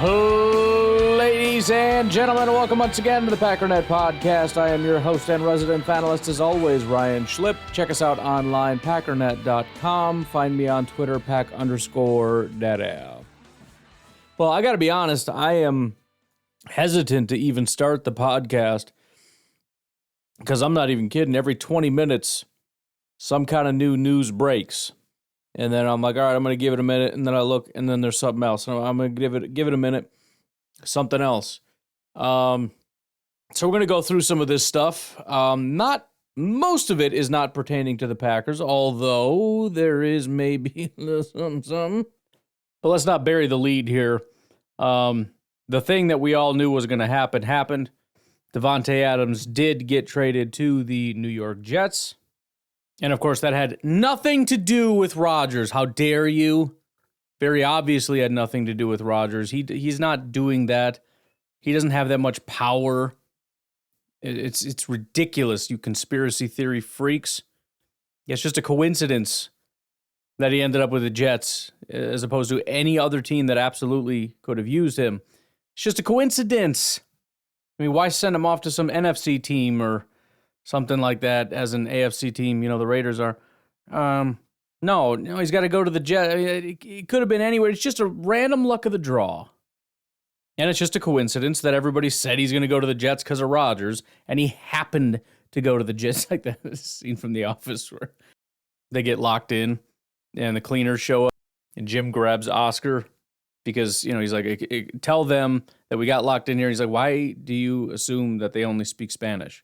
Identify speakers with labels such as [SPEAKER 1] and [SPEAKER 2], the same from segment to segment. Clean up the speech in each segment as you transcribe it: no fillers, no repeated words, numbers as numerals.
[SPEAKER 1] Ladies and gentlemen, welcome once again to the Packernet Podcast. I am your host and resident panelist, as always, Ryan Schlip. Check us out online, packernet.com. Find me on Twitter, pack_data. Well, I gotta be honest, I am hesitant to even start the podcast because I'm not even kidding. Every 20 minutes, some kind of new news breaks. And then I'm like, all right, I'm going to give it a minute. And then I look, and then there's something else. And I'm going to give it a minute. Something else. So we're going to go through some of this stuff. Not most of it is not pertaining to the Packers, although there is maybe something. But let's not bury the lead here. The thing that we all knew was going to happen happened. Davante Adams did get traded to the New York Jets. And, of course, that had nothing to do with Rodgers. How dare you? Very obviously had nothing to do with Rodgers. He's not doing that. He doesn't have that much power. It's ridiculous, you conspiracy theory freaks. It's just a coincidence that he ended up with the Jets as opposed to any other team that absolutely could have used him. It's just a coincidence. I mean, why send him off to some NFC team or something like that as an AFC team, you know, the Raiders are. No, he's got to go to the Jets. I mean, it could have been anywhere. It's just a random luck of the draw. And it's just a coincidence that everybody said he's going to go to the Jets because of Rodgers, and he happened to go to the Jets. Like that scene from The Office where they get locked in, and the cleaners show up, and Jim grabs Oscar because, you know, he's like, tell them that we got locked in here. He's like, why do you assume that they only speak Spanish?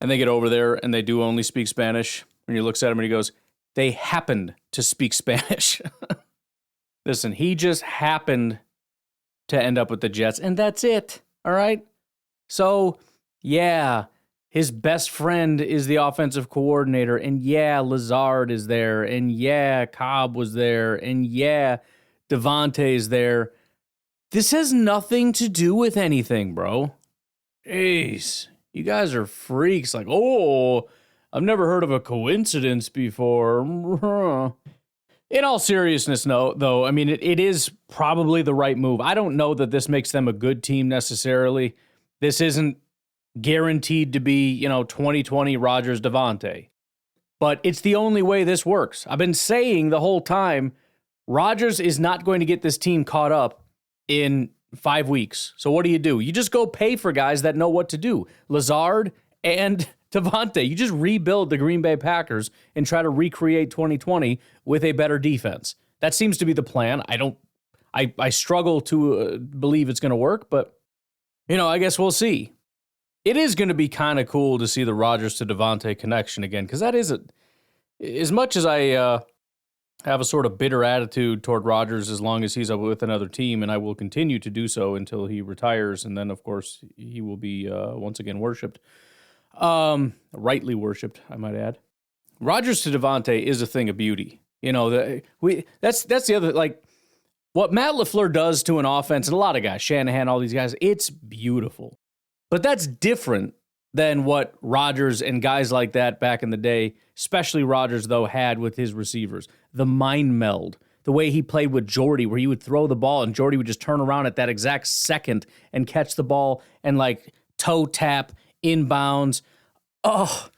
[SPEAKER 1] And they get over there, and they do only speak Spanish. And he looks at him, and he goes, they happened to speak Spanish. Listen, he just happened to end up with the Jets, and that's it, all right? So, yeah, his best friend is the offensive coordinator, and yeah, Lazard is there, and yeah, Cobb was there, and yeah, Davante's there. This has nothing to do with anything, bro. Jeez. You guys are freaks. Like, oh, I've never heard of a coincidence before. In all seriousness, no, though, I mean, it is probably the right move. I don't know that this makes them a good team necessarily. This isn't guaranteed to be, 2020 Rodgers Davante. But it's the only way this works. I've been saying the whole time, Rodgers is not going to get this team caught up in 5 weeks. So what do? You just go pay for guys that know what to do. Lazard and Davante. You just rebuild the Green Bay Packers and try to recreate 2020 with a better defense. That seems to be the plan. I struggle to believe it's going to work, but, I guess we'll see. It is going to be kind of cool to see the Rodgers to Davante connection again, because that is as much as I have a sort of bitter attitude toward Rodgers as long as he's with another team, and I will continue to do so until he retires, and then, of course, he will be once again worshipped. Rightly worshipped, I might add. Rodgers to Davante is a thing of beauty. That's the other, like, what Matt LaFleur does to an offense, and a lot of guys, Shanahan, all these guys, it's beautiful. But that's different than what Rodgers and guys like that back in the day, especially Rodgers, though, had with his receivers. The mind meld, the way he played with Jordy, where he would throw the ball and Jordy would just turn around at that exact second and catch the ball and, like, toe tap inbounds. Oh,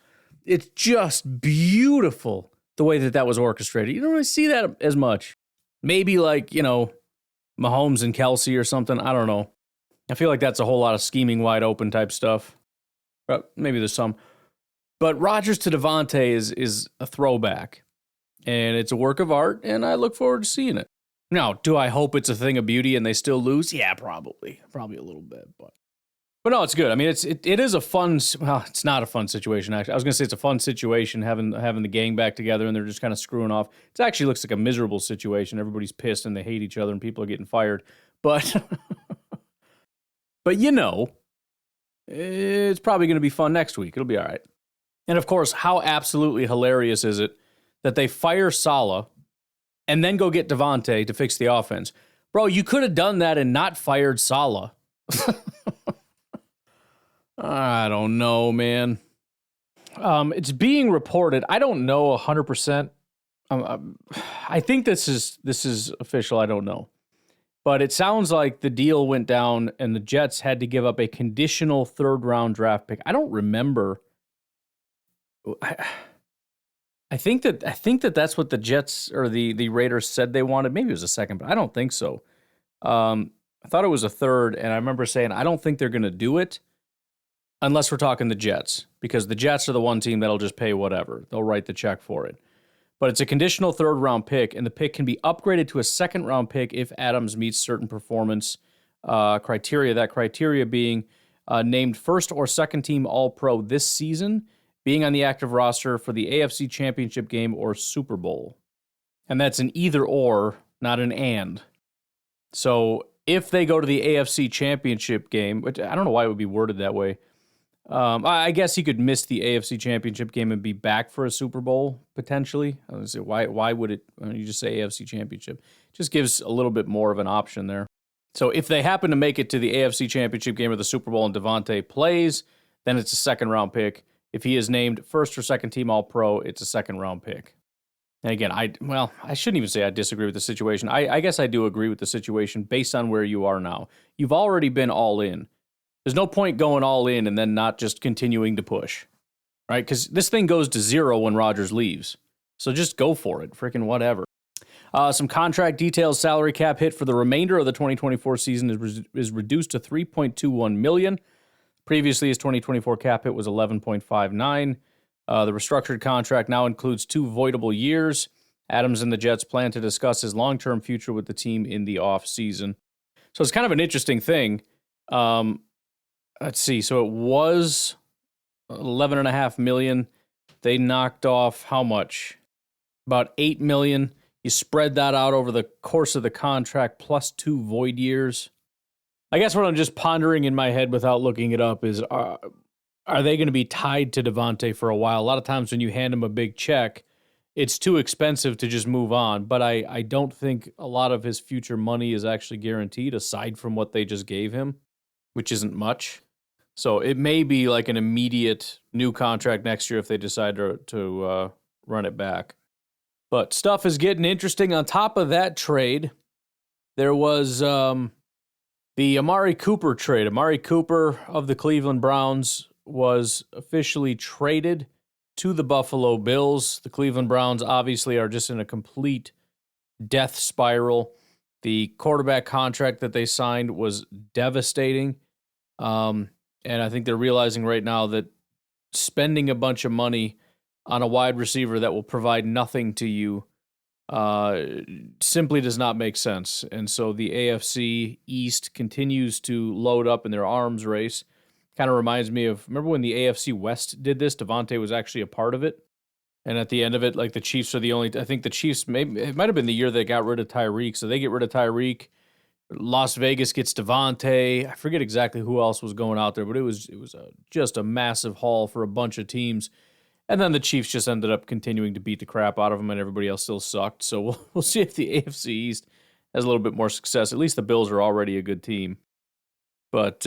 [SPEAKER 1] it's just beautiful the way that was orchestrated. You don't really see that as much. Maybe like, Mahomes and Kelsey or something. I don't know. I feel like that's a whole lot of scheming wide open type stuff. Maybe there's some. But Rodgers to Davante is a throwback. And it's a work of art, and I look forward to seeing it. Now, do I hope it's a thing of beauty and they still lose? Yeah, probably. Probably a little bit, but no, it's good. I mean, it is a fun, well, it's not a fun situation, actually. I was going to say it's a fun situation having the gang back together and they're just kind of screwing off. It actually looks like a miserable situation. Everybody's pissed and they hate each other and people are getting fired. But, but it's probably going to be fun next week. It'll be all right. And of course, how absolutely hilarious is it that they fire Saleh and then go get Davante to fix the offense? Bro, you could have done that and not fired Saleh. I don't know, man. It's being reported. I don't know 100%. I think this is official. I don't know. But it sounds like the deal went down and the Jets had to give up a conditional third-round draft pick. I don't remember. I think that that's what the Jets or the Raiders said they wanted. Maybe it was a second, but I don't think so. I thought it was a third, and I remember saying, I don't think they're going to do it unless we're talking the Jets, because the Jets are the one team that'll just pay whatever. They'll write the check for it. But it's a conditional third-round pick, and the pick can be upgraded to a second-round pick if Adams meets certain performance criteria. That criteria being named first or second-team All-Pro this season, being on the active roster for the AFC Championship game or Super Bowl. And that's an either-or, not an and. So if they go to the AFC Championship game, which I don't know why it would be worded that way, I guess he could miss the AFC Championship game and be back for a Super Bowl, potentially. I was say, why would it, you just say AFC Championship? Just gives a little bit more of an option there. So if they happen to make it to the AFC Championship game or the Super Bowl and Davante plays, then it's a second-round pick. If he is named first or second-team All-Pro, it's a second-round pick. And again, I shouldn't even say I disagree with the situation. I guess I do agree with the situation based on where you are now. You've already been all in. There's no point going all in and then not just continuing to push, right? Because this thing goes to zero when Rodgers leaves. So just go for it. Freaking whatever. Some contract details. Salary cap hit for the remainder of the 2024 season is reduced to $3.21 million. Previously, his 2024 cap hit was $11.59. The restructured contract now includes 2 voidable years. Adams and the Jets plan to discuss his long-term future with the team in the offseason. So it's kind of an interesting thing. Let's see. So it was $11.5 million. They knocked off how much? About $8 million. You spread that out over the course of the contract plus 2 void years. I guess what I'm just pondering in my head without looking it up is, are they going to be tied to Davante for a while? A lot of times when you hand him a big check, it's too expensive to just move on. But I don't think a lot of his future money is actually guaranteed, aside from what they just gave him, which isn't much. So it may be like an immediate new contract next year if they decide to run it back. But stuff is getting interesting. On top of that trade, there was the Amari Cooper trade. Amari Cooper of the Cleveland Browns was officially traded to the Buffalo Bills. The Cleveland Browns obviously are just in a complete death spiral. The quarterback contract that they signed was devastating. And I think they're realizing right now that spending a bunch of money on a wide receiver that will provide nothing to you simply does not make sense. And so the AFC East continues to load up in their arms race. Kind of reminds me of, remember when the AFC West did this? Davante was actually a part of it. And at the end of it, like the Chiefs are the only, I think the Chiefs, maybe it might have been the year they got rid of Tyreek. So they get rid of Tyreek. Las Vegas gets Davante. I forget exactly who else was going out there, but it was just a massive haul for a bunch of teams. And then the Chiefs just ended up continuing to beat the crap out of them, and everybody else still sucked. So we'll see if the AFC East has a little bit more success. At least the Bills are already a good team. But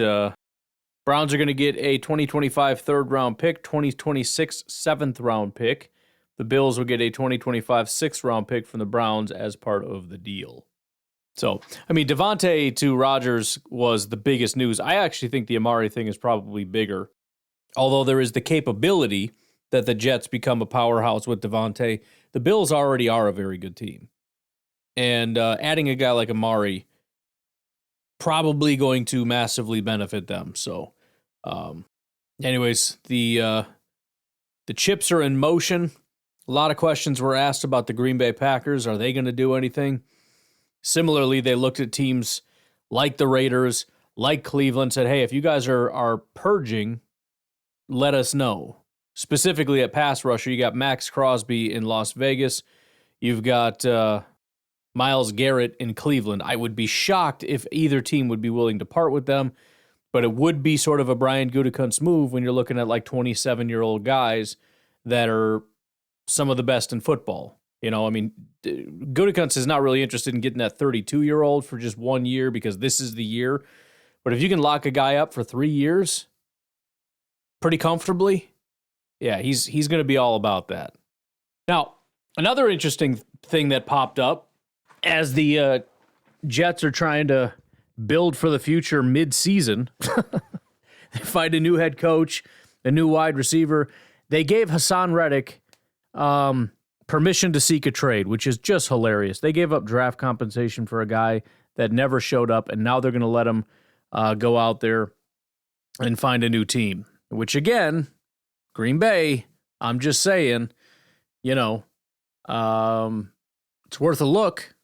[SPEAKER 1] Browns are going to get a 2025 third-round pick, 2026 seventh-round pick. The Bills will get a 2025 sixth-round pick from the Browns as part of the deal. So, I mean, Davante to Rodgers was the biggest news. I actually think the Amari thing is probably bigger, although there is the capability that the Jets become a powerhouse with Davante. The Bills already are a very good team. And adding a guy like Amari probably going to massively benefit them. So, anyways, the chips are in motion. A lot of questions were asked about the Green Bay Packers. Are they going to do anything? Similarly, they looked at teams like the Raiders, like Cleveland, said, hey, if you guys are purging, let us know. Specifically at pass rusher, you got Max Crosby in Las Vegas. You've got Myles Garrett in Cleveland. I would be shocked if either team would be willing to part with them, but it would be sort of a Brian Gutekunst move when you're looking at like 27-year-old guys that are some of the best in football. You know, I mean, Gutekunst is not really interested in getting that 32-year-old for just 1 year because this is the year. But if you can lock a guy up for 3 years pretty comfortably, yeah, he's going to be all about that. Now, another interesting thing that popped up as the Jets are trying to build for the future mid-season. They find a new head coach, a new wide receiver. They gave Hassan Reddick permission to seek a trade, which is just hilarious. They gave up draft compensation for a guy that never showed up, and now they're going to let him go out there and find a new team, which, again, Green Bay, I'm just saying, it's worth a look.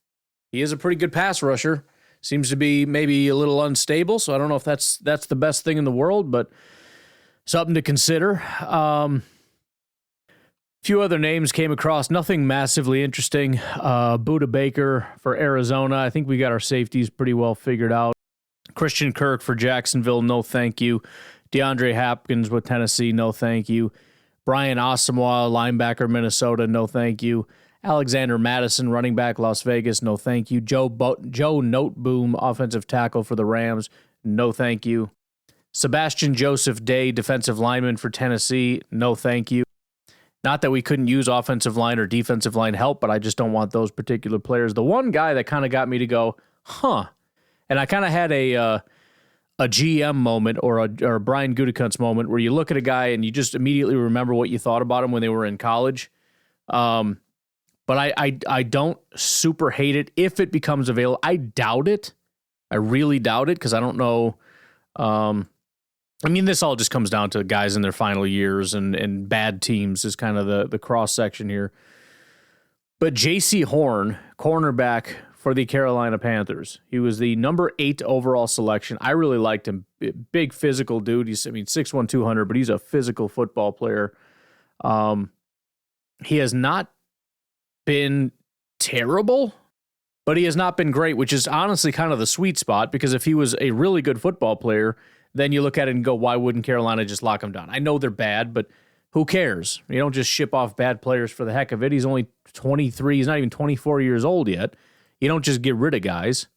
[SPEAKER 1] He is a pretty good pass rusher. Seems to be maybe a little unstable, so I don't know if that's the best thing in the world, but something to consider. Few other names came across, nothing massively interesting. Budda Baker for Arizona. I think we got our safeties pretty well figured out. Christian Kirk for Jacksonville, no thank you. DeAndre Hopkins with Tennessee, no thank you. Brian Asamoah, linebacker, Minnesota, no thank you. Alexander Madison, running back, Las Vegas, no thank you. Joe Noteboom, offensive tackle for the Rams, no thank you. Sebastian Joseph Day, defensive lineman for Tennessee, no thank you. Not that we couldn't use offensive line or defensive line help, but I just don't want those particular players. The one guy that kind of got me to go, and I kind of had a GM moment or a Brian Gutekunst moment where you look at a guy and you just immediately remember what you thought about him when they were in college. But I don't super hate it if it becomes available. I doubt it. I really doubt it because I don't know. This all just comes down to guys in their final years and bad teams is kind of the cross section here. But J.C. Horn, cornerback for the Carolina Panthers. He was the number 8 overall selection. I really liked him. Big physical dude. He's 6'1", 200, but he's a physical football player. He has not been terrible, but he has not been great, which is honestly kind of the sweet spot, because if he was a really good football player, then you look at it and go, why wouldn't Carolina just lock him down? I know they're bad, but who cares? You don't just ship off bad players for the heck of it. He's only 23. He's not even 24 years old yet. You don't just get rid of guys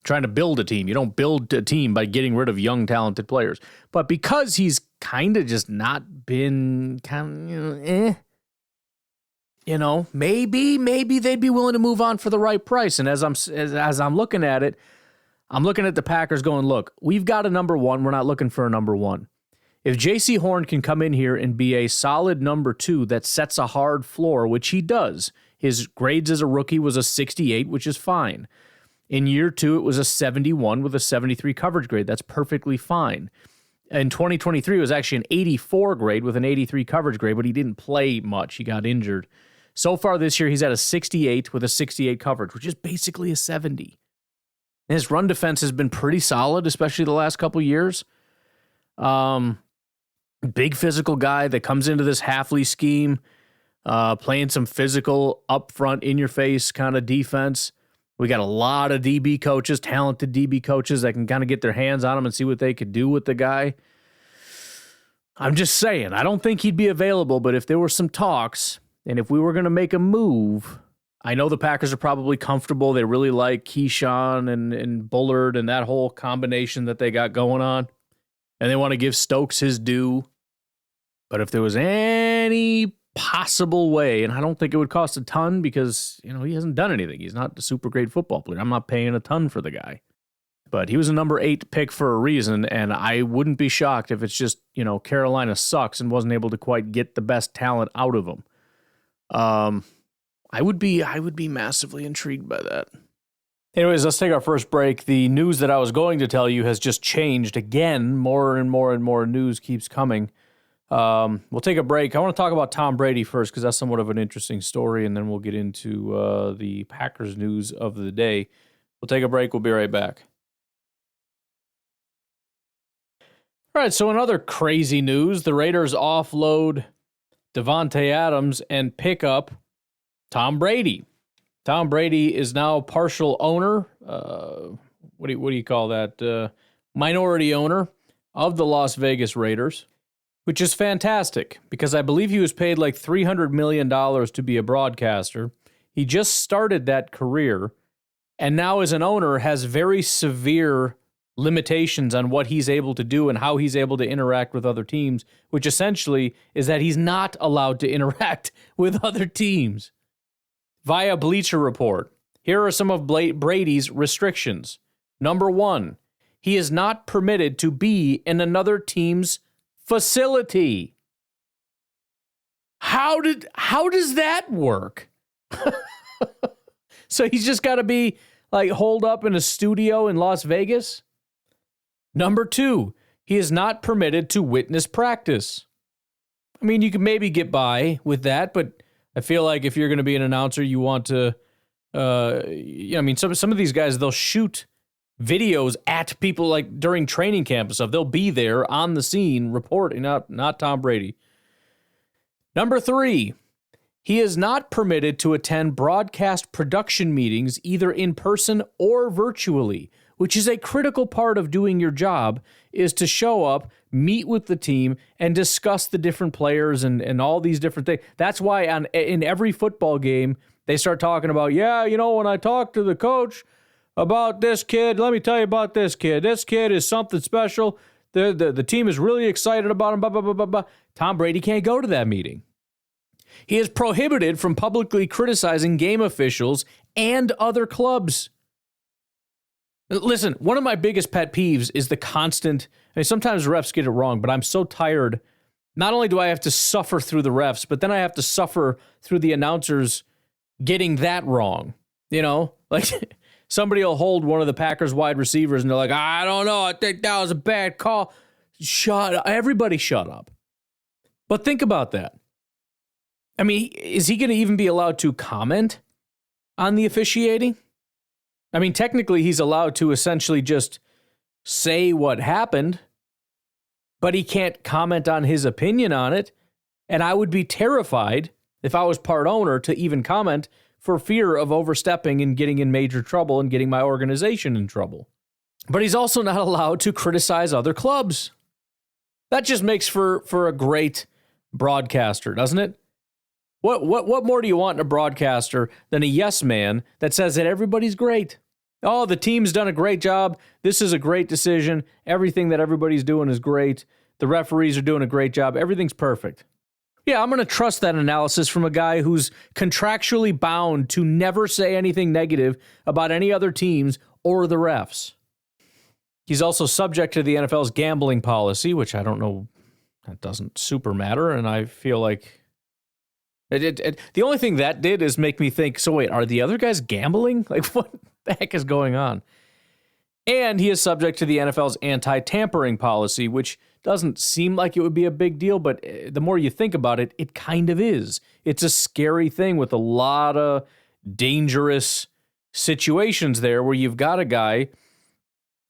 [SPEAKER 1] trying to build a team. You don't build a team by getting rid of young, talented players. But because he's kind of just not been maybe they'd be willing to move on for the right price. And as I'm looking at it, I'm looking at the Packers going, look, we've got a number 1. We're not looking for a number 1. If J.C. Horn can come in here and be a solid number 2 that sets a hard floor, which he does, his grades as a rookie was a 68, which is fine. In year 2, it was a 71 with a 73 coverage grade. That's perfectly fine. In 2023, it was actually an 84 grade with an 83 coverage grade, but he didn't play much. He got injured. So far this year, he's at a 68 with a 68 coverage, which is basically a 70. And his run defense has been pretty solid, especially the last couple years. Big physical guy that comes into this Halfley scheme, playing some physical, upfront, in-your-face kind of defense. We got a lot of DB coaches, talented DB coaches that can kind of get their hands on him and see what they could do with the guy. I'm just saying, I don't think he'd be available, but if there were some talks, and if we were going to make a move, I know the Packers are probably comfortable. They really like Keyshawn and Bullard and that whole combination that they got going on. And they want to give Stokes his due. But if there was any possible way, and I don't think it would cost a ton because, he hasn't done anything. He's not a super great football player. I'm not paying a ton for the guy. But he was a number 8 pick for a reason, and I wouldn't be shocked if it's just, Carolina sucks and wasn't able to quite get the best talent out of him. I would be massively intrigued by that. Anyways, let's take our first break. The news that I was going to tell you has just changed again. More and more and more news keeps coming. We'll take a break. I want to talk about Tom Brady first because that's somewhat of an interesting story, and then we'll get into the Packers news of the day. We'll take a break. We'll be right back. All right, so in other crazy news, the Raiders offload Davante Adams and pick up Tom Brady. Tom Brady is now partial owner. What do you call that? Minority owner of the Las Vegas Raiders, which is fantastic because I believe he was paid like $300 million to be a broadcaster. He just started that career, and now as an owner has very severe limitations on what he's able to do and how he's able to interact with other teams, which essentially is that he's not allowed to interact with other teams. Via Bleacher Report, Here are some of Brady's restrictions. Number 1, he is not permitted to be in another team's facility. How does that work? So he's just got to be like holed up in a studio in Las Vegas? Number 2, he is not permitted to witness practice. I mean, you can maybe get by with that, but I feel like if you're going to be an announcer, you want to, some of these guys, they'll shoot videos at people like during training camp and stuff. They'll be there on the scene reporting, not Tom Brady. Number 3, he is not permitted to attend broadcast production meetings either in person or virtually, which is a critical part of doing your job, is to show up, meet with the team, and discuss the different players and all these different things. That's why in every football game, they start talking about, when I talk to the coach about this kid, let me tell you about this kid. This kid is something special. The team is really excited about him, blah, blah, blah, blah, blah. Tom Brady can't go to that meeting. He is prohibited from publicly criticizing game officials and other clubs. Listen, one of my biggest pet peeves is the constant, sometimes refs get it wrong, but I'm so tired. Not only do I have to suffer through the refs, but then I have to suffer through the announcers getting that wrong. Like somebody will hold one of the Packers wide receivers and they're like, I don't know, I think that was a bad call. Everybody shut up. But think about that. I mean, is he going to even be allowed to comment on the officiating? I mean, technically, he's allowed to essentially just say what happened, but he can't comment on his opinion on it. And I would be terrified if I was part owner to even comment for fear of overstepping and getting in major trouble and getting my organization in trouble. But he's also not allowed to criticize other clubs. That just makes for a great broadcaster, doesn't it? What more do you want in a broadcaster than a yes man that says that everybody's great? Oh, the team's done a great job. This is a great decision. Everything that everybody's doing is great. The referees are doing a great job. Everything's perfect. Yeah, I'm going to trust that analysis from a guy who's contractually bound to never say anything negative about any other teams or the refs. He's also subject to the NFL's gambling policy, which I don't know, that doesn't super matter, and I feel like the only thing that did is make me think, so wait, are the other guys gambling? Like, what the heck is going on? And he is subject to the NFL's anti-tampering policy, which doesn't seem like it would be a big deal, but the more you think about it, it kind of is. It's a scary thing with a lot of dangerous situations there where you've got a guy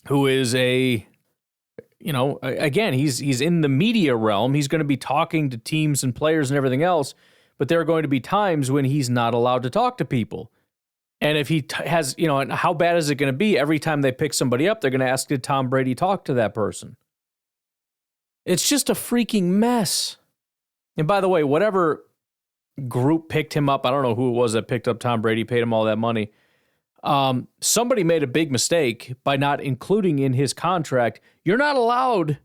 [SPEAKER 1] who is again, he's in the media realm. He's going to be talking to teams and players and everything else. But there are going to be times when he's not allowed to talk to people. And if he has, and how bad is it going to be? Every time they pick somebody up, they're going to ask, did Tom Brady talk to that person? It's just a freaking mess. And by the way, whatever group picked him up, I don't know who it was that picked up Tom Brady, paid him all that money. Somebody made a big mistake by not including in his contract, you're not allowed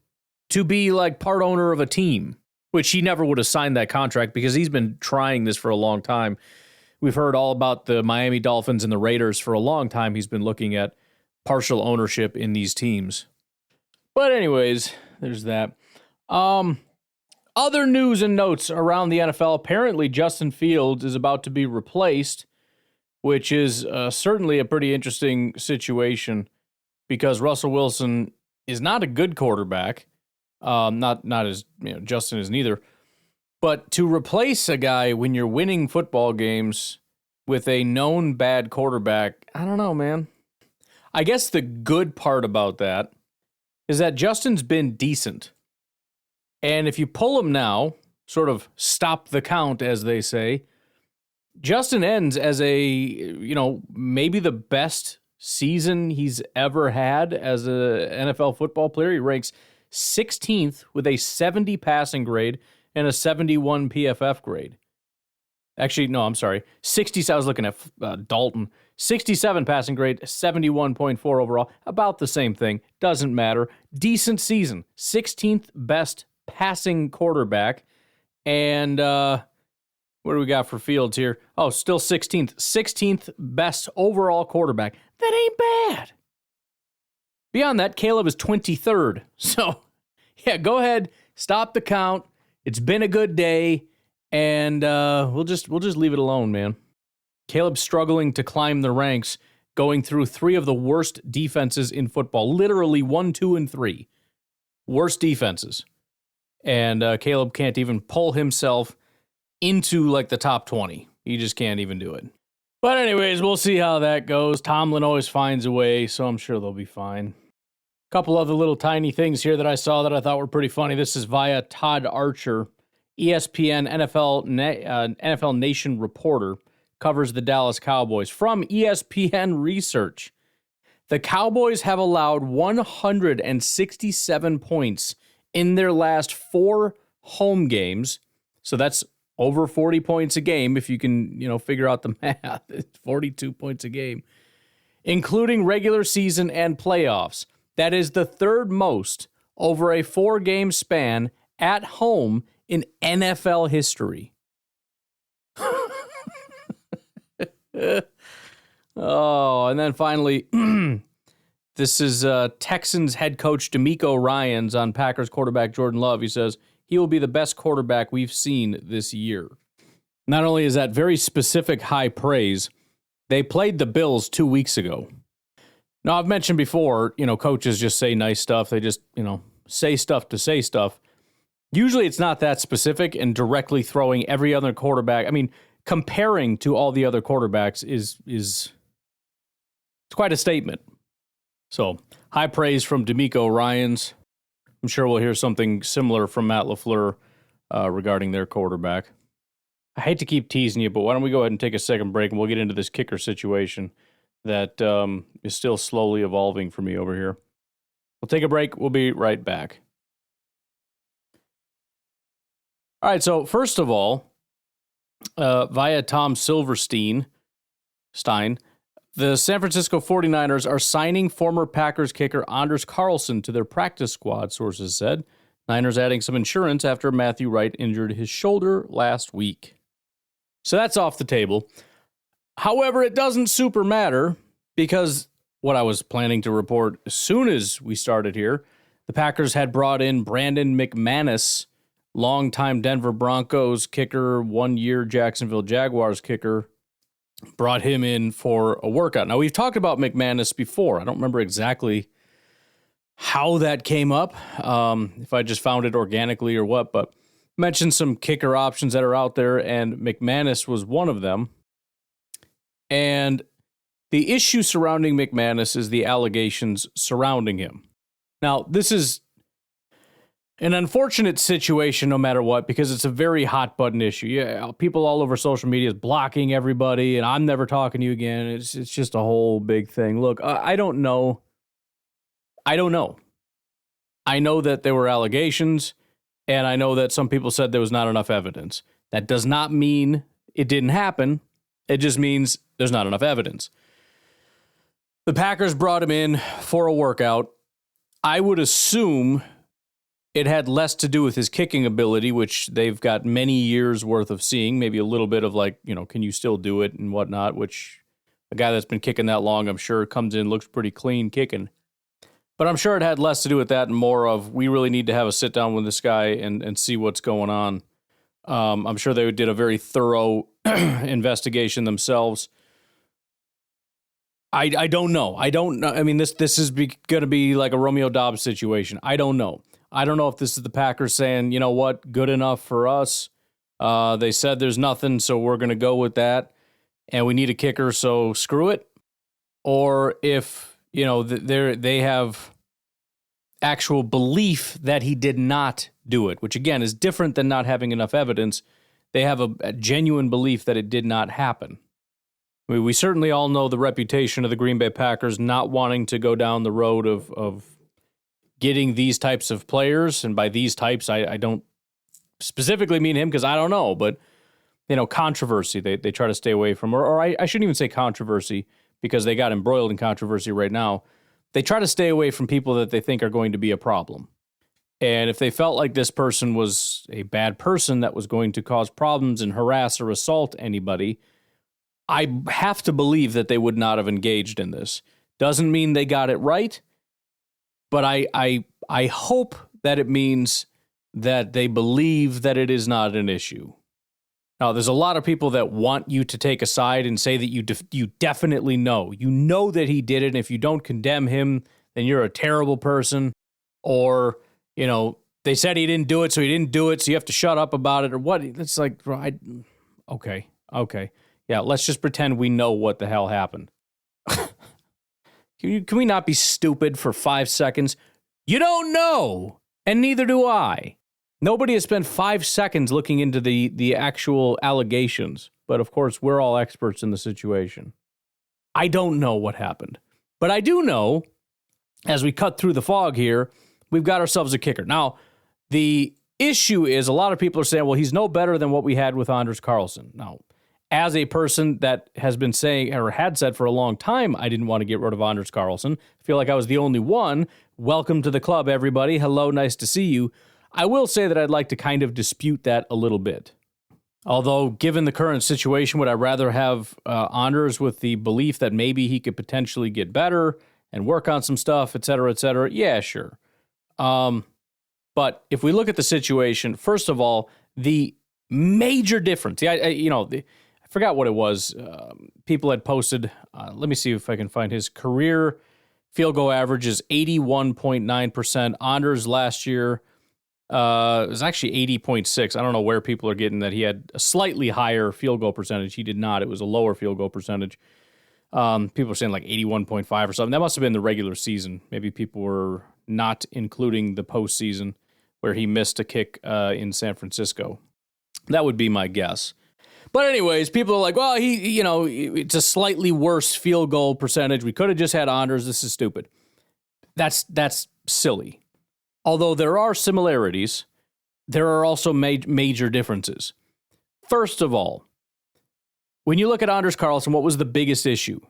[SPEAKER 1] to be like part owner of a team. Which he never would have signed that contract because he's been trying this for a long time. We've heard all about the Miami Dolphins and the Raiders for a long time. He's been looking at partial ownership in these teams. But anyways, there's that. Other news and notes around the NFL. Apparently, Justin Fields is about to be replaced, which is certainly a pretty interesting situation because Russell Wilson is not a good quarterback. Not as Justin is neither, but to replace a guy when you're winning football games with a known bad quarterback, I don't know, man. I guess the good part about that is that Justin's been decent. And if you pull him now, sort of stop the count, as they say, Justin ends as maybe the best season he's ever had as a NFL football player. He ranks 16th with a 70 passing grade and a 71 PFF grade. Actually, no, I'm sorry. 60, I was looking at Dalton. 67 passing grade, 71.4 overall. About the same thing. Doesn't matter. Decent season. 16th best passing quarterback. And What do we got for Fields here? Oh, still 16th. 16th best overall quarterback. That ain't bad. Beyond that, Caleb is 23rd. So, yeah, go ahead. Stop the count. It's been a good day. And we'll just leave it alone, man. Caleb's struggling to climb the ranks, going through 3 of the worst defenses in football. Literally 1, 2, and 3. Worst defenses. And Caleb can't even pull himself into like the top 20. He just can't even do it. But anyways, we'll see how that goes. Tomlin always finds a way, so I'm sure they'll be fine. A couple other little tiny things here that I saw that I thought were pretty funny. This is via Todd Archer, ESPN NFL Nation reporter, covers the Dallas Cowboys. From ESPN Research, the Cowboys have allowed 167 points in their last 4 home games. So that's over 40 points a game, if you can, figure out the math. It's 42 points a game, including regular season and playoffs. That is the 3rd most over a 4-game span at home in NFL history. Oh, and then finally, this is Texans head coach DeMeco Ryans on Packers quarterback Jordan Love. He says he will be the best quarterback we've seen this year. Not only is that very specific high praise, they played the Bills 2 weeks ago. Now, I've mentioned before, coaches just say nice stuff. They just, say stuff to say stuff. Usually it's not that specific, and directly throwing every other quarterback. I mean, comparing to all the other quarterbacks is it's quite a statement. So, high praise from DeMeco Ryans. I'm sure we'll hear something similar from Matt LaFleur regarding their quarterback. I hate to keep teasing you, but why don't we go ahead and take a second break, and we'll get into this kicker situation that is still slowly evolving for me over here. We'll take a break. We'll be right back. All right, so first of all, via Tom Silverstein, the San Francisco 49ers are signing former Packers kicker Anders Carlson to their practice squad, sources said. Niners adding some insurance after Matthew Wright injured his shoulder last week. So that's off the table. However, it doesn't super matter, because what I was planning to report as soon as we started here, the Packers had brought in Brandon McManus, longtime Denver Broncos kicker, 1-year Jacksonville Jaguars kicker, brought him in for a workout. Now, we've talked about McManus before. I don't remember exactly how that came up, if I just found it organically or what, but mentioned some kicker options that are out there, and McManus was one of them. And the issue surrounding McManus is the allegations surrounding him. Now, this is an unfortunate situation no matter what, because it's a very hot button issue. Yeah, people all over social media is blocking everybody, and I'm never talking to you again. It's just a whole big thing. Look, I don't know. I know that there were allegations, and I know that some people said there was not enough evidence. That does not mean it didn't happen. It just means there's not enough evidence. The Packers brought him in for a workout. I would assume it had less to do with his kicking ability, which they've got many years worth of seeing, maybe a little bit of can you still do it and whatnot, which a guy that's been kicking that long, I'm sure, comes in, looks pretty clean kicking. But I'm sure it had less to do with that and more of, we really need to have a sit down with this guy and see what's going on. I'm sure they did a very thorough investigation themselves. I don't know. I don't know. I mean, this is going to be like a Romeo Dobbs situation. I don't know. I don't know if this is the Packers saying, you know what, good enough for us. They said there's nothing, so we're going to go with that. And we need a kicker, so screw it. Or if, they have actual belief that he did not do it, which again is different than not having enough evidence. They have a genuine belief that it did not happen. I mean, we certainly all know the reputation of the Green Bay Packers not wanting to go down the road of getting these types of players. And by these types, I don't specifically mean him, because I don't know, but, controversy they try to stay away from. Or I shouldn't even say controversy, because they got embroiled in controversy right now. They try to stay away from people that they think are going to be a problem. And if they felt like this person was a bad person that was going to cause problems and harass or assault anybody, I have to believe that they would not have engaged in this. Doesn't mean they got it right, but I hope that it means that they believe that it is not an issue. Now, there's a lot of people that want you to take a side and say that you definitely know. You know that he did it, and if you don't condemn him, then you're a terrible person. Or, you know, they said he didn't do it, so he didn't do it, so you have to shut up about it, or what? It's like, okay. Yeah, let's just pretend we know what the hell happened. Can we not be stupid for 5 seconds? You don't know, and neither do I. Nobody has spent 5 seconds looking into the actual allegations, but of course, we're all experts in the situation. I don't know what happened, but I do know, as we cut through the fog here, we've got ourselves a kicker. Now, the issue is a lot of people are saying, well, he's no better than what we had with Anders Carlson. Now, as a person that has been saying or had said for a long time, I didn't want to get rid of Anders Carlson. I feel like I was the only one. Welcome to the club, everybody. Hello, nice to see you. I will say that I'd like to kind of dispute that a little bit. Although, given the current situation, would I rather have Anders with the belief that maybe he could potentially get better and work on some stuff, et cetera, et cetera? Yeah, sure. But if we look at the situation, first of all, the major difference, I forgot what it was. People had posted, let me see if I can find his career field goal average is 81.9%. Anders last year it was actually 80.6. I don't know where people are getting that he had a slightly higher field goal percentage. He did not. It was a lower field goal percentage. People are saying like 81.5 or something. That must have been the regular season. Maybe people were not including the postseason where he missed a kick in San Francisco. That would be my guess. But anyways, people are like, well, it's a slightly worse field goal percentage. We could have just had Anders. This is stupid. That's silly. Although there are similarities, there are also major differences. First of all, when you look at Anders Carlson, what was the biggest issue?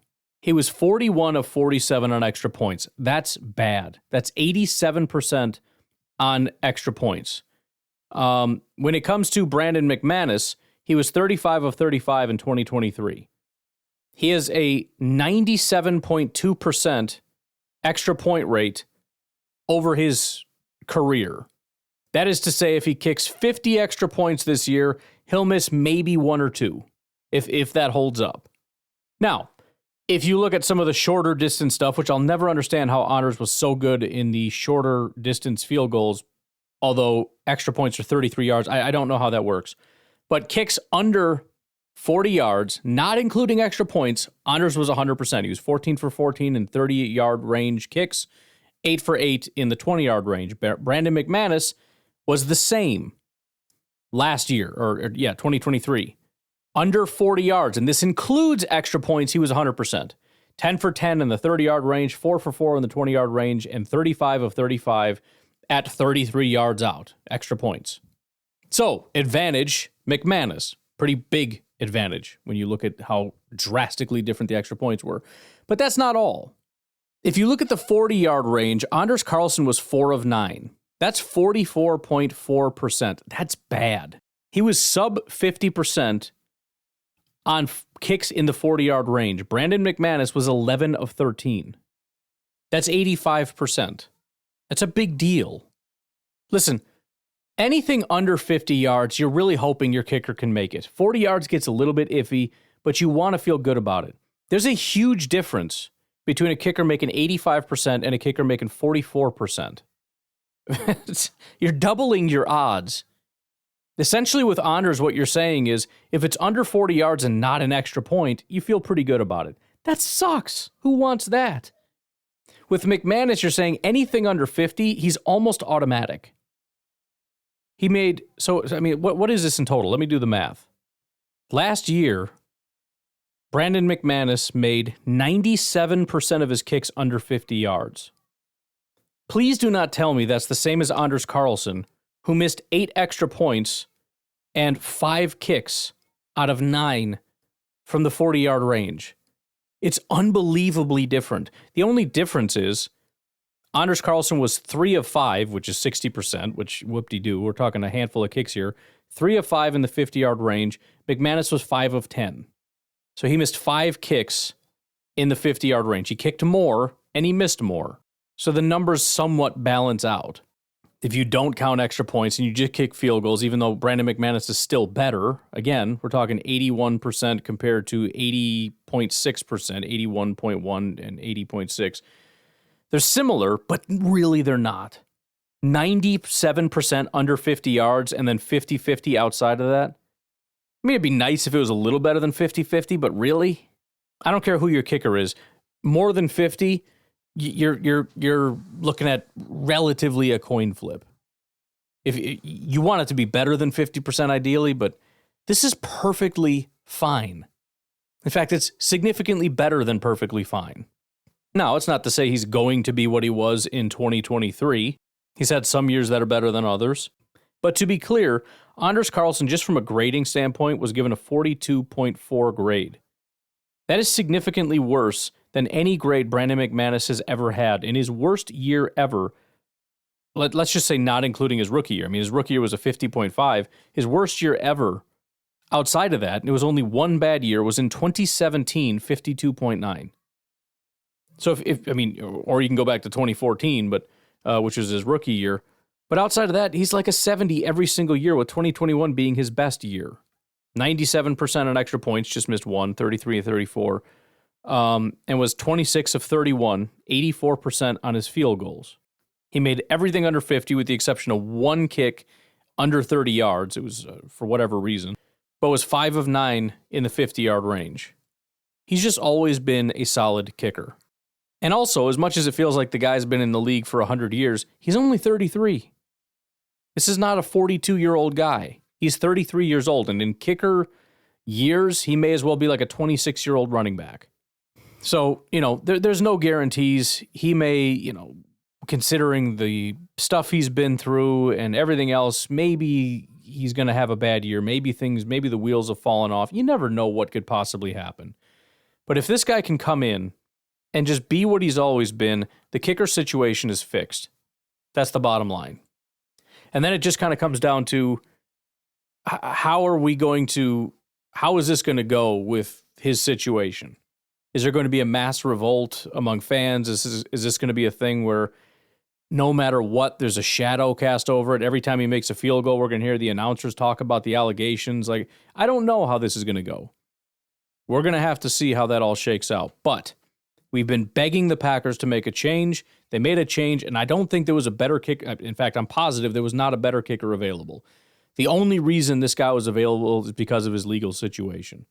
[SPEAKER 1] He was 41 of 47 on extra points. That's bad. That's 87% on extra points. When it comes to Brandon McManus, he was 35 of 35 in 2023. He has a 97.2% extra point rate over his career. That is to say, if he kicks 50 extra points this year, he'll miss maybe one or two, if that holds up. Now, if you look at some of the shorter distance stuff, which I'll never understand how Anders was so good in the shorter distance field goals, although extra points are 33 yards, I don't know how that works. But kicks under 40 yards, not including extra points, Anders was 100%. He was 14 for 14 in 30-yard range kicks, 8 for 8 in the 20-yard range. Brandon McManus was the same last year, 2023. Under 40 yards, and this includes extra points, he was 100%. 10 for 10 in the 30-yard range, 4 for 4 in the 20-yard range, and 35 of 35 at 33 yards out, extra points. So, advantage, McManus. Pretty big advantage when you look at how drastically different the extra points were. But that's not all. If you look at the 40-yard range, Anders Carlson was 4 of 9. That's 44.4%. That's bad. He was sub 50% on kicks in the 40-yard range. Brandon McManus was 11 of 13. That's 85%. That's a big deal. Listen, anything under 50 yards, you're really hoping your kicker can make it. 40 yards gets a little bit iffy, but you want to feel good about it. There's a huge difference between a kicker making 85% and a kicker making 44%. You're doubling your odds. Essentially with Anders, what you're saying is, if it's under 40 yards and not an extra point, you feel pretty good about it. That sucks. Who wants that? With McManus, you're saying anything under 50, he's almost automatic. He made, what is this in total? Let me do the math. Last year, Brandon McManus made 97% of his kicks under 50 yards. Please do not tell me that's the same as Anders Carlson, who missed 8 extra points and 5 kicks out of 9 from the 40-yard range. It's unbelievably different. The only difference is Anders Carlson was 3 of 5, which is 60%, which whoop-de-doo. We're talking a handful of kicks here. 3 of 5 in the 50-yard range. McManus was 5 of 10. So he missed 5 kicks in the 50-yard range. He kicked more, and he missed more. So the numbers somewhat balance out. If you don't count extra points and you just kick field goals, even though Brandon McManus is still better, again, we're talking 81% compared to 80.6%, 81.1 and 80.6. They're similar, but really they're not. 97% under 50 yards and then 50-50 outside of that. I mean, it'd be nice if it was a little better than 50-50, but really? I don't care who your kicker is. More than 50, you're looking at relatively a coin flip. If you want it to be better than 50% ideally, but this is perfectly fine. In fact, it's significantly better than perfectly fine. Now, it's not to say he's going to be what he was in 2023. He's had some years that are better than others. But to be clear, Anders Carlson, just from a grading standpoint, was given a 42.4 grade. That is significantly worse than any grade Brandon McManus has ever had. In his worst year ever, let's just say not including his rookie year. I mean, his rookie year was a 50.5. His worst year ever, outside of that, and it was only one bad year, was in 2017, 52.9. So or you can go back to 2014, but which was his rookie year. But outside of that, he's like a 70 every single year, with 2021 being his best year. 97% on extra points, just missed one, 33 of 34. And was 26 of 31, 84% on his field goals. He made everything under 50 with the exception of one kick under 30 yards. It was for whatever reason, but was 5 of 9 in the 50-yard range. He's just always been a solid kicker. And also, as much as it feels like the guy's been in the league for 100 years, he's only 33. This is not a 42-year-old guy. He's 33 years old, and in kicker years, he may as well be like a 26-year-old running back. So, there's no guarantees. He may, considering the stuff he's been through and everything else, maybe he's going to have a bad year. Maybe the wheels have fallen off. You never know what could possibly happen. But if this guy can come in and just be what he's always been, the kicker situation is fixed. That's the bottom line. And then it just kind of comes down to how is this going to go with his situation? Is there going to be a mass revolt among fans? Is this going to be a thing where no matter what, there's a shadow cast over it? Every time he makes a field goal, we're going to hear the announcers talk about the allegations. Like, I don't know how this is going to go. We're going to have to see how that all shakes out. But we've been begging the Packers to make a change. They made a change, and I don't think there was a better kicker. In fact, I'm positive there was not a better kicker available. The only reason this guy was available is because of his legal situation.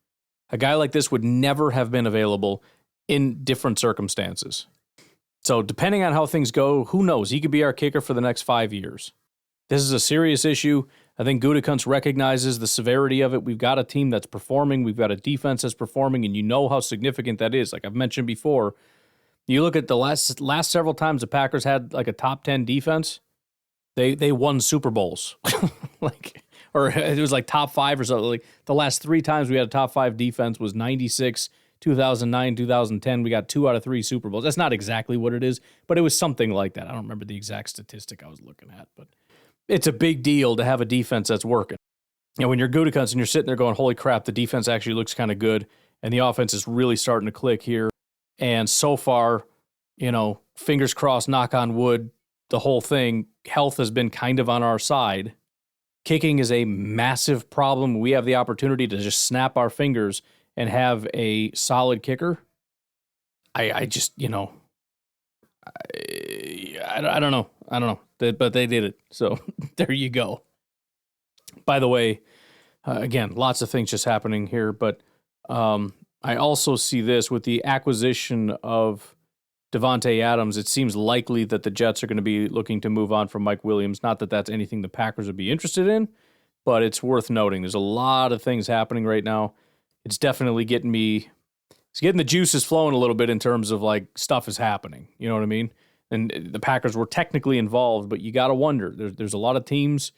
[SPEAKER 1] A guy like this would never have been available in different circumstances. So depending on how things go, who knows? He could be our kicker for the next 5 years. This is a serious issue. I think Gutekunst recognizes the severity of it. We've got a team that's performing. We've got a defense that's performing, and you know how significant that is. Like I've mentioned before, you look at the last several times the Packers had like a top 10 defense, they won Super Bowls. Or it was like top 5 or something. Like the last 3 times we had a top 5 defense was 96, 2009, 2010. We got 2 out of 3 Super Bowls. That's not exactly what it is, but it was something like that. I don't remember the exact statistic I was looking at, but it's a big deal to have a defense that's working. When you're Gutekunst and you're sitting there going, holy crap, the defense actually looks kind of good, and the offense is really starting to click here. And so far, fingers crossed, knock on wood, the whole thing, health has been kind of on our side. Kicking is a massive problem. We have the opportunity to just snap our fingers and have a solid kicker. I just, I don't know. But they did it. So there you go. By the way, again, lots of things just happening here, but I also see this with the acquisition of Davante Adams. It seems likely that the Jets are going to be looking to move on from Mike Williams. Not that that's anything the Packers would be interested in, but it's worth noting. There's a lot of things happening right now. It's definitely getting the juices flowing a little bit in terms of like stuff is happening. You know what I mean? And the Packers were technically involved, but you got to wonder. There's a lot of teams,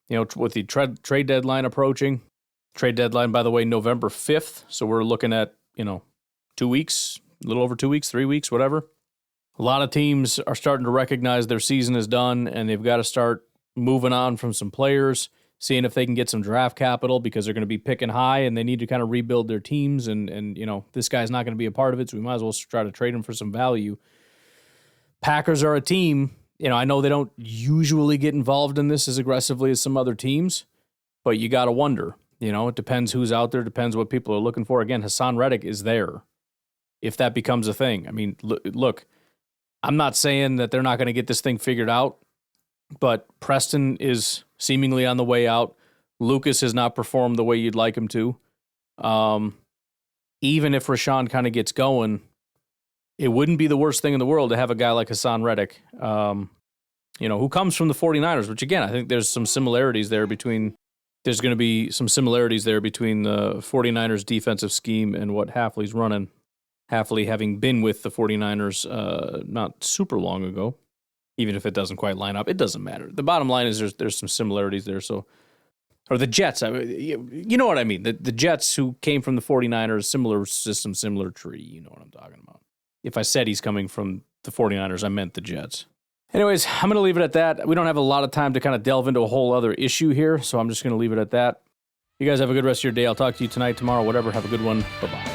[SPEAKER 1] with the trade deadline approaching. Trade deadline, by the way, November 5th. So we're looking at, 2 weeks, a little over 2 weeks, 3 weeks, whatever. A lot of teams are starting to recognize their season is done, and they've got to start moving on from some players, seeing if they can get some draft capital because they're going to be picking high and they need to kind of rebuild their teams. And this guy's not going to be a part of it, so we might as well try to trade him for some value. Packers are a team. I know they don't usually get involved in this as aggressively as some other teams, but you got to wonder. It depends who's out there, depends what people are looking for. Again, Hassan Reddick is there if that becomes a thing. I mean, look, I'm not saying that they're not going to get this thing figured out, but Preston is seemingly on the way out. Lucas has not performed the way you'd like him to. Even if Rashawn kind of gets going, it wouldn't be the worst thing in the world to have a guy like Hassan Reddick, who comes from the 49ers, which, again, I think there's some similarities there there's going to be some similarities there between the 49ers defensive scheme and what Hafley's running. Hafley having been with the 49ers not super long ago, even if it doesn't quite line up, it doesn't matter. The bottom line is there's some similarities there. Or the Jets, you know what I mean. The Jets who came from the 49ers, similar system, similar tree, you know what I'm talking about. If I said he's coming from the 49ers, I meant the Jets. Anyways, I'm going to leave it at that. We don't have a lot of time to kind of delve into a whole other issue here, so I'm just going to leave it at that. You guys have a good rest of your day. I'll talk to you tonight, tomorrow, whatever. Have a good one. Bye-bye.